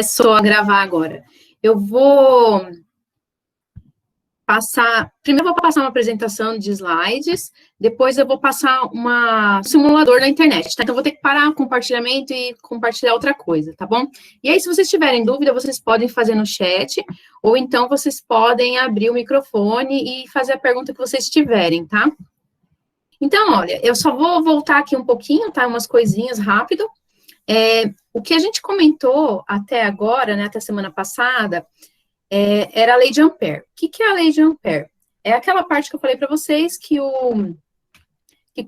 Começou a gravar agora. Eu vou passar... Primeiro eu vou passar uma apresentação de slides, depois eu vou passar um simulador na internet, tá? Então, eu vou ter que parar o compartilhamento e compartilhar outra coisa, tá bom? E aí, se vocês tiverem dúvida, vocês podem fazer no chat, ou então vocês podem abrir o microfone e fazer a pergunta que vocês tiverem, tá? Então, olha, eu só vou voltar aqui um pouquinho, tá? Umas coisinhas rápido. O que a gente comentou até agora, né, até semana passada, era a lei de Ampère. O que é a lei de Ampère? É aquela parte que eu falei para vocês que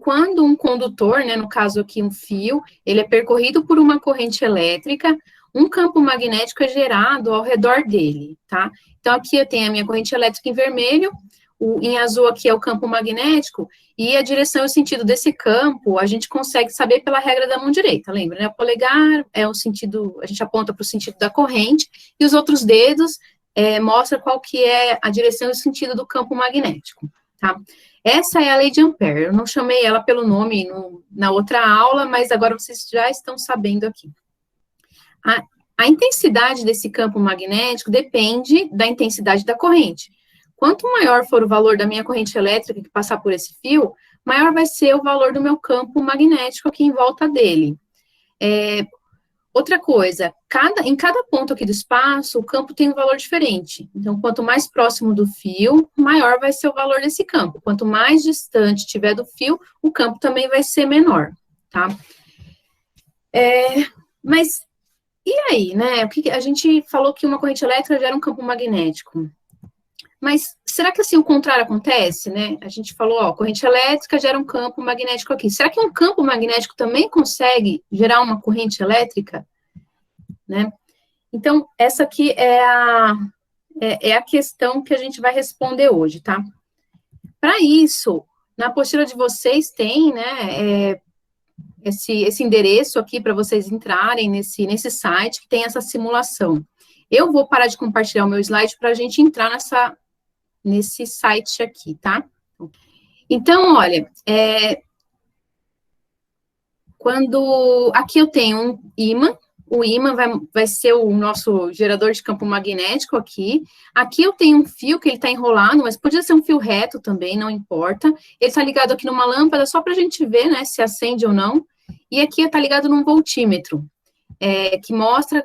quando um condutor, né, no caso aqui um fio, ele é percorrido por uma corrente elétrica, um campo magnético é gerado ao redor dele, tá? Então, aqui eu tenho a minha corrente elétrica em vermelho, em azul aqui é o campo magnético, e a direção e o sentido desse campo, a gente consegue saber pela regra da mão direita, lembra, né? O polegar é o sentido, a gente aponta para o sentido da corrente, e os outros dedos mostram qual que é a direção e o sentido do campo magnético, tá? Essa é a lei de Ampère, eu não chamei ela pelo nome na outra aula, mas agora vocês já estão sabendo aqui. A intensidade desse campo magnético depende da intensidade da corrente. Quanto maior for o valor da minha corrente elétrica que passar por esse fio, maior vai ser o valor do meu campo magnético aqui em volta dele. Outra coisa, em cada ponto aqui do espaço, o campo tem um valor diferente. Então, quanto mais próximo do fio, maior vai ser o valor desse campo. Quanto mais distante tiver do fio, o campo também vai ser menor, tá? Mas, e aí, né? A gente falou que uma corrente elétrica gera um campo magnético. Mas será que assim o contrário acontece, né? A gente falou, ó, corrente elétrica gera um campo magnético aqui. Será que um campo magnético também consegue gerar uma corrente elétrica? Né? Então, essa aqui é a questão que a gente vai responder hoje, tá? Para isso, na apostila de vocês tem, né, esse endereço aqui para vocês entrarem nesse site que tem essa simulação. Eu vou parar de compartilhar o meu slide para a gente entrar nesse site aqui, tá? Então, olha, aqui eu tenho um ímã, o ímã vai ser o nosso gerador de campo magnético aqui. Aqui eu tenho um fio que ele está enrolado, mas podia ser um fio reto também, não importa. Ele está ligado aqui numa lâmpada só para a gente ver, né, se acende ou não. E aqui está ligado num voltímetro, que mostra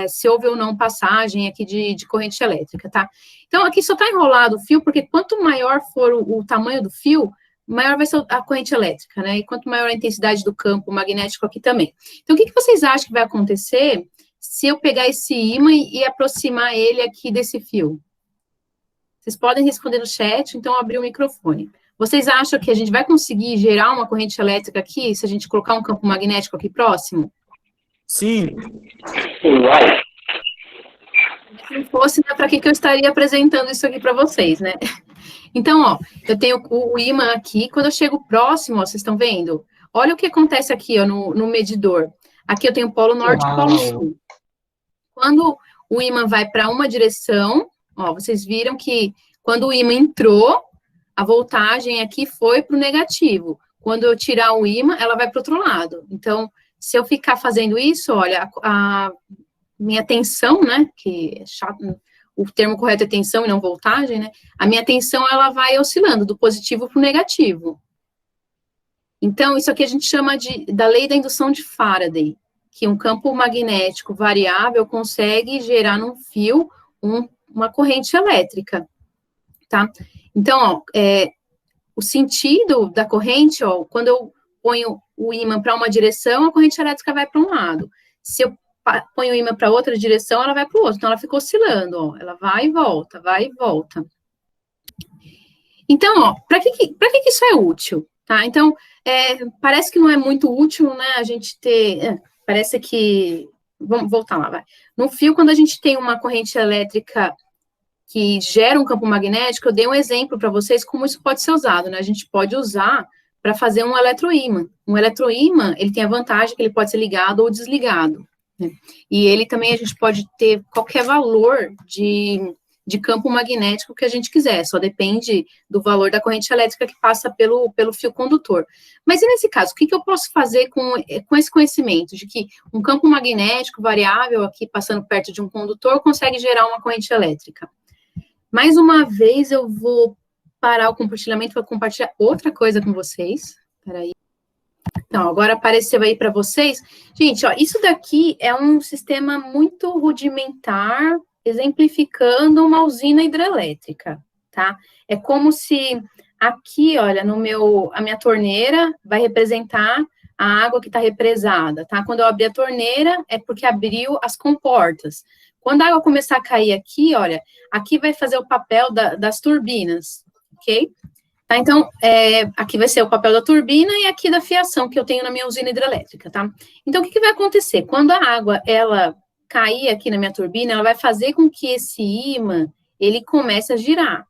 se houve ou não passagem aqui de corrente elétrica, tá? Então, aqui só está enrolado o fio, porque quanto maior for o tamanho do fio, maior vai ser a corrente elétrica, né? E quanto maior a intensidade do campo magnético aqui também. Então, o que vocês acham que vai acontecer se eu pegar esse ímã e aproximar ele aqui desse fio? Vocês podem responder no chat, então abrir o microfone. Vocês acham que a gente vai conseguir gerar uma corrente elétrica aqui, se a gente colocar um campo magnético aqui próximo? Sim. Se não fosse, né, para que eu estaria apresentando isso aqui para vocês, né? Então, ó, eu tenho o ímã aqui, quando eu chego próximo, ó, vocês estão vendo? Olha o que acontece aqui, ó, no medidor. Aqui eu tenho o polo norte e o polo sul. Quando o ímã vai para uma direção, ó, vocês viram que quando o ímã entrou, a voltagem aqui foi para o negativo. Quando eu tirar o ímã, ela vai para o outro lado. Então, se eu ficar fazendo isso, olha, a minha tensão, né, que é chato, o termo correto é tensão e não voltagem, né, a minha tensão, ela vai oscilando do positivo para o negativo. Então, isso aqui a gente chama da lei da indução de Faraday, que um campo magnético variável consegue gerar num fio uma corrente elétrica, tá? Então, ó, o sentido da corrente, ó, quando eu ponho o ímã para uma direção, a corrente elétrica vai para um lado. Se eu ponho o ímã para outra direção, ela vai para o outro. Então, ela fica oscilando, ó. Ela vai e volta, vai e volta. Então, ó, para que isso é útil? Tá? Então, parece que não é muito útil, né, a gente ter... parece que... Vamos voltar lá, vai. No fio, quando a gente tem uma corrente elétrica que gera um campo magnético, eu dei um exemplo para vocês como isso pode ser usado, né? A gente pode usar para fazer um eletroímã. Um eletroímã, ele tem a vantagem que ele pode ser ligado ou desligado, né? E ele também, a gente pode ter qualquer valor de de campo magnético que a gente quiser, só depende do valor da corrente elétrica que passa pelo fio condutor. Mas e nesse caso, o que eu posso fazer com esse conhecimento de que um campo magnético variável aqui passando perto de um condutor consegue gerar uma corrente elétrica? Mais uma vez eu vou parar o compartilhamento para compartilhar outra coisa com vocês. Peraí. Então, agora apareceu aí para vocês. Gente, ó, isso daqui é um sistema muito rudimentar, exemplificando uma usina hidrelétrica, tá? É como se aqui, olha, a minha torneira vai representar a água que está represada, tá? Quando eu abrir a torneira, é porque abriu as comportas. Quando a água começar a cair aqui, olha, aqui vai fazer o papel das turbinas, ok? Tá, então, aqui vai ser o papel da turbina e aqui da fiação que eu tenho na minha usina hidrelétrica, tá? Então, o que vai acontecer? Quando a água, ela cair aqui na minha turbina, ela vai fazer com que esse ímã, ele comece a girar.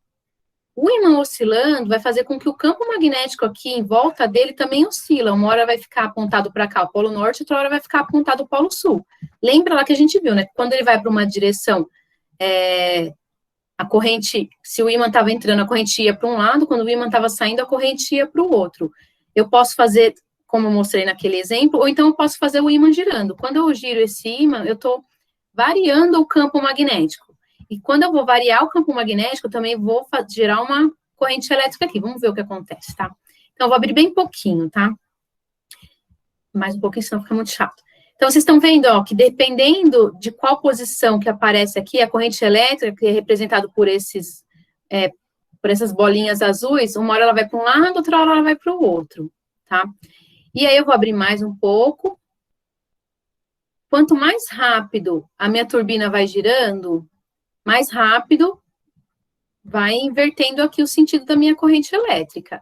O ímã oscilando vai fazer com que o campo magnético aqui em volta dele também oscila. Uma hora vai ficar apontado para cá, o polo norte, outra hora vai ficar apontado o polo sul. Lembra lá que a gente viu, né? Quando ele vai para uma direção, a corrente, se o ímã estava entrando, a corrente ia para um lado, quando o ímã estava saindo, a corrente ia para o outro. Eu posso fazer, como eu mostrei naquele exemplo, ou então eu posso fazer o ímã girando. Quando eu giro esse ímã, eu estou variando o campo magnético. E quando eu vou variar o campo magnético, eu também vou gerar uma corrente elétrica aqui. Vamos ver o que acontece, tá? Então, eu vou abrir bem pouquinho, tá? Mais um pouquinho, senão fica muito chato. Então, vocês estão vendo, ó, que dependendo de qual posição que aparece aqui, a corrente elétrica, que é representada por essas bolinhas azuis, uma hora ela vai para um lado, outra hora ela vai para o outro, tá? E aí, eu vou abrir mais um pouco. Quanto mais rápido a minha turbina vai girando, mais rápido vai invertendo aqui o sentido da minha corrente elétrica.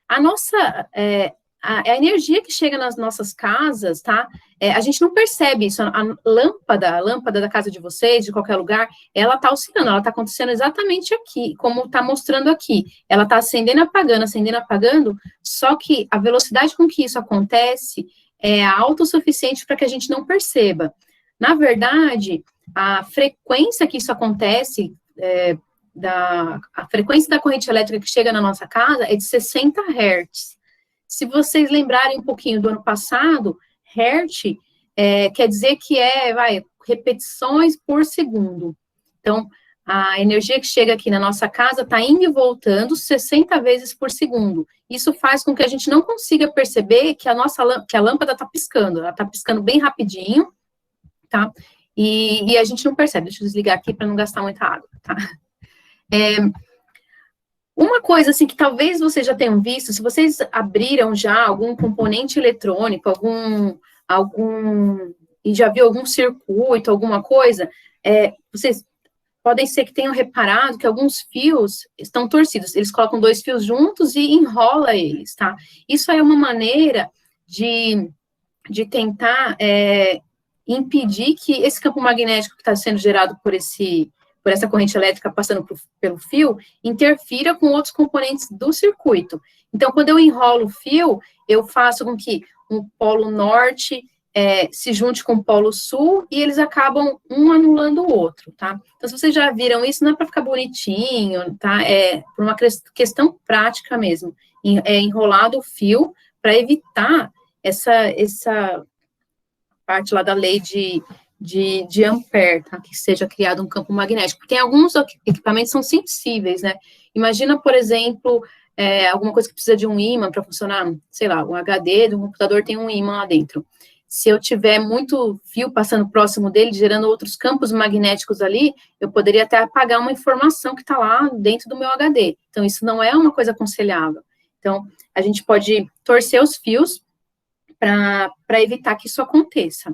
A energia que chega nas nossas casas, tá? A gente não percebe isso. A lâmpada da casa de vocês, de qualquer lugar, ela tá oscilando, ela tá acontecendo exatamente aqui, como tá mostrando aqui. Ela tá acendendo, apagando, só que a velocidade com que isso acontece é alta o suficiente para que a gente não perceba. Na verdade, a frequência que isso acontece, a frequência da corrente elétrica que chega na nossa casa é de 60 Hz. Se vocês lembrarem um pouquinho do ano passado, Hertz quer dizer que repetições por segundo. Então, a energia que chega aqui na nossa casa está indo e voltando 60 vezes por segundo. Isso faz com que a gente não consiga perceber que a lâmpada está piscando. Ela está piscando bem rapidinho, tá? E a gente não percebe. Deixa eu desligar aqui para não gastar muita água, tá? Uma coisa, assim, que talvez vocês já tenham visto, se vocês abriram já algum componente eletrônico, e já viu algum circuito, alguma coisa, vocês podem ser que tenham reparado que alguns fios estão torcidos. Eles colocam 2 fios juntos e enrola eles, tá? Isso é uma maneira de tentar impedir que esse campo magnético que está sendo gerado por essa corrente elétrica passando pelo fio, interfira com outros componentes do circuito. Então, quando eu enrolo o fio, eu faço com que um polo norte se junte com o polo sul, e eles acabam um anulando o outro, tá? Então, se vocês já viram isso, não é para ficar bonitinho, tá? É por uma questão prática mesmo. É enrolado o fio para evitar essa parte lá da lei de Ampère, tá? Que seja criado um campo magnético. Porque tem alguns equipamentos que são sensíveis, né? Imagina, por exemplo, alguma coisa que precisa de um ímã para funcionar, sei lá, um HD do computador tem um ímã lá dentro. Se eu tiver muito fio passando próximo dele, gerando outros campos magnéticos ali, eu poderia até apagar uma informação que está lá dentro do meu HD. Então, isso não é uma coisa aconselhável. Então, a gente pode torcer os fios para evitar que isso aconteça.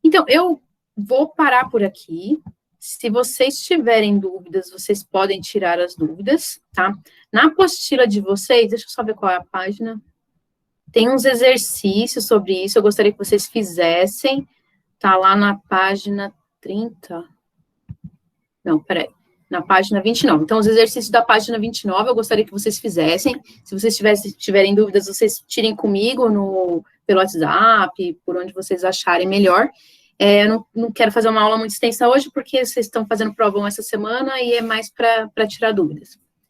Então, eu vou parar por aqui. Se vocês tiverem dúvidas, vocês podem tirar as dúvidas, tá? Na apostila de vocês, deixa eu só ver qual é a página. Tem uns exercícios sobre isso, eu gostaria que vocês fizessem. Tá lá na página 30. Não, peraí. Na página 29. Então, os exercícios da página 29, eu gostaria que vocês fizessem. Se vocês tiverem dúvidas, vocês tirem comigo pelo WhatsApp, por onde vocês acharem melhor. Eu não quero fazer uma aula muito extensa hoje, porque vocês estão fazendo prova essa semana e é mais para tirar dúvidas.